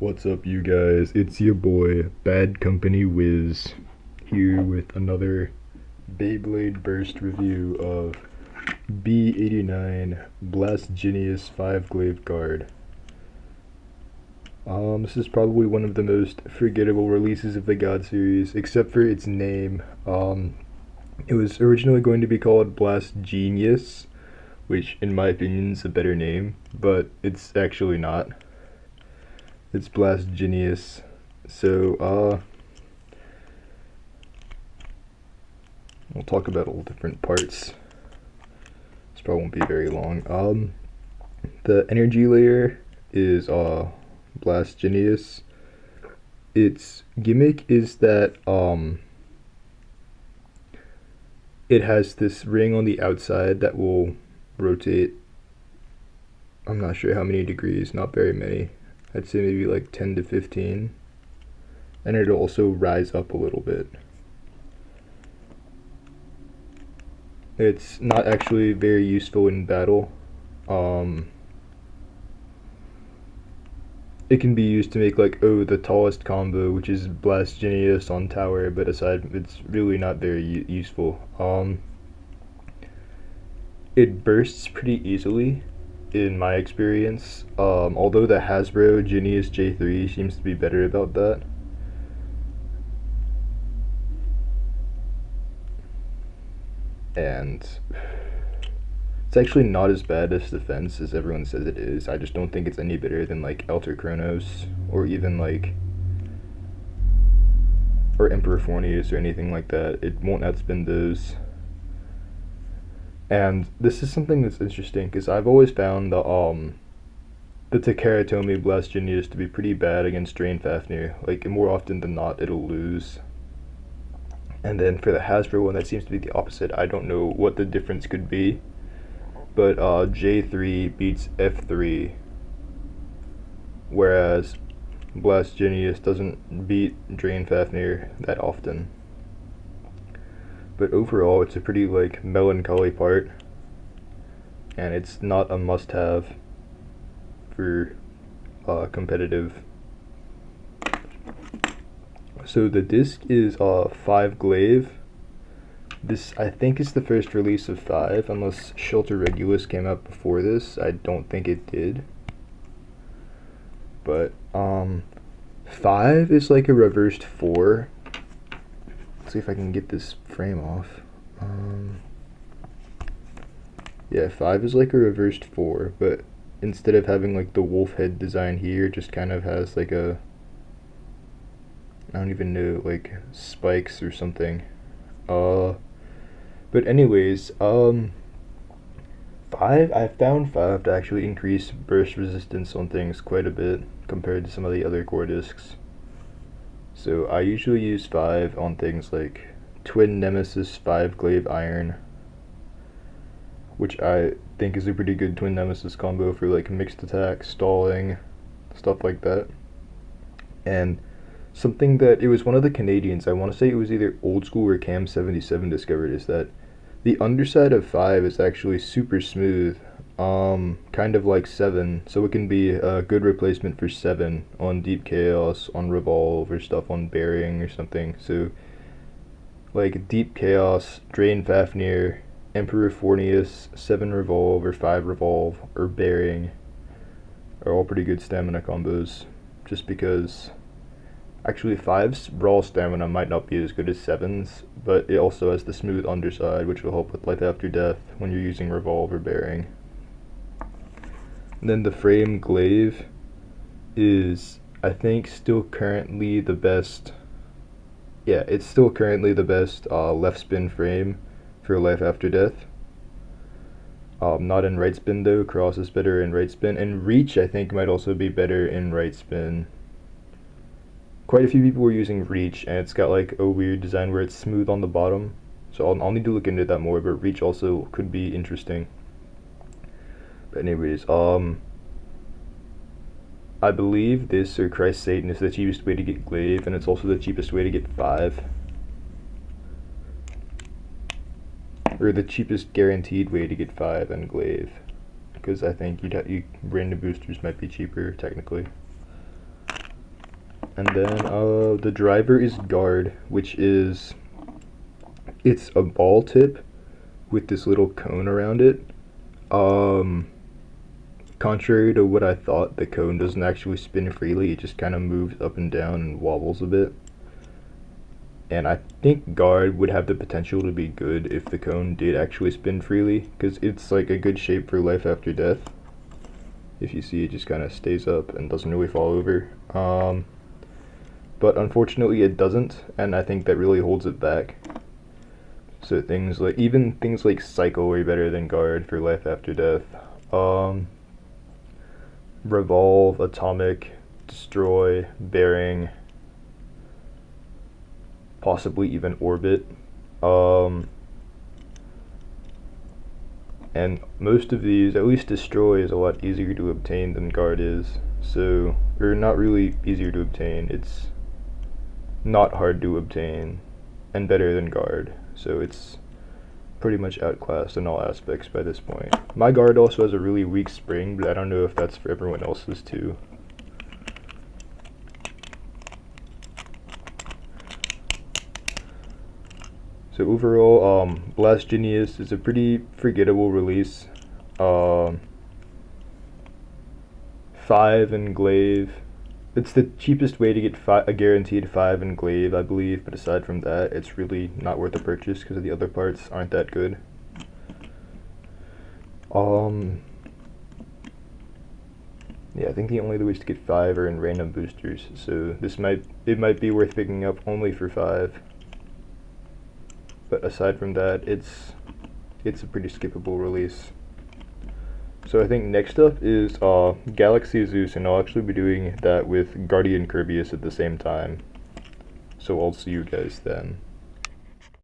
What's up, you guys? It's your boy, Bad Company Wiz, here with another Beyblade Burst review of B89 Blast Genius 5 Glaive Guard. This is probably one of the most forgettable releases of the God series, except for its name. It was originally going to be called Blast Genius, which in my opinion is a better name, but it's actually not. It's Blast Genius. So, we'll talk about all different parts. This probably won't be very long. The energy layer is, Blast Genius. Its gimmick is that, it has this ring on the outside that will rotate. I'm not sure how many degrees, not very many. I'd say maybe like 10 to 15. And it'll also rise up a little bit. It's not actually very useful in battle. It can be used to make like, the tallest combo, which is Blast Genius on tower, but aside, it's really not very useful. It bursts pretty easily, in my experience, although the Hasbro Genius J3 seems to be better about that. And it's actually not as bad as Defense as everyone says it is. I just don't think it's any better than like Elter Chronos, or even like, or Emperor Fornius or anything like that. It won't outspin those. And this is something that's interesting, because I've always found the Takara Tomy Blast Genius to be pretty bad against Drain Fafnir. Like, more often than not, it'll lose. And then for the Hasbro one, that seems to be the opposite. I don't know what the difference could be, but J3 beats F3, whereas Blast Genius doesn't beat Drain Fafnir that often. But overall, it's a pretty like melancholy part, and it's not a must-have for competitive. So the disc is 5 Glaive. This, I think, is the first release of 5, unless Shelter Regulus came out before this. I don't think it did. But 5 is like a reversed 4. Let's see if I can get this frame off. Yeah, 5 is like a reversed 4, but instead of having like the wolf head design here, it just kind of has like a, I don't even know, like spikes or something. But anyways, 5, I found 5 to actually increase burst resistance on things quite a bit compared to some of the other core discs. So I usually use 5 on things like Twin Nemesis 5 Glaive Iron, which I think is a pretty good Twin Nemesis combo for like mixed attack, stalling, stuff like that. And something that, it was one of the Canadians, I want to say it was either Old School or Cam77 discovered, is that the underside of 5 is actually super smooth, kind of like 7, so it can be a good replacement for 7 on Deep Chaos, on Revolve, or stuff on Bearing or something. So like Deep Chaos, Drain Fafnir, Emperor Fornius, 7 Revolve or 5 Revolve, or Bearing are all pretty good stamina combos, just because actually 5's raw stamina might not be as good as 7's, but it also has the smooth underside, which will help with Life After Death when you're using Revolve or Bearing. And then the frame Glaive is, I think, still currently the best. Yeah, it's still currently the best left spin frame for Life After Death. Not in right spin though. Cross is better in right spin, and Reach I think might also be better in right spin. Quite a few people were using Reach, and it's got like a weird design where it's smooth on the bottom. So I'll need to look into that more, but Reach also could be interesting. But anyways, I believe this, or Christ Satan, is the cheapest way to get Glaive, and it's also the cheapest way to get 5. Or the cheapest guaranteed way to get 5 and Glaive. Because I think random boosters might be cheaper, technically. And then the driver is Guard, which is, it's a ball tip with this little cone around it. Contrary to what I thought, the cone doesn't actually spin freely, it just kind of moves up and down and wobbles a bit. And I think Guard would have the potential to be good if the cone did actually spin freely, because it's like a good shape for life after death. If you see, it just kind of stays up and doesn't really fall over. But unfortunately it doesn't, and I think that really holds it back. So even things like Cycle are better than Guard for life after death. Revolve, Atomic, Destroy, Bearing, possibly even Orbit. And most of these, at least Destroy, is a lot easier to obtain than Guard is. So, or not really easier to obtain, it's not hard to obtain and better than Guard. So it's pretty much outclassed in all aspects by this point. My Guard also has a really weak spring, but I don't know if that's for everyone else's too. So overall, Blast Genius is a pretty forgettable release. 5 in Glaive. It's the cheapest way to get a guaranteed 5 in Glaive, I believe, but aside from that, it's really not worth the purchase because the other parts aren't that good. Yeah, I think the only other ways to get 5 are in random boosters, so it might be worth picking up only for 5. But aside from that, it's a pretty skippable release. So I think next up is Galaxy Zeus, and I'll actually be doing that with Guardian Kirbyus at the same time. So I'll see you guys then.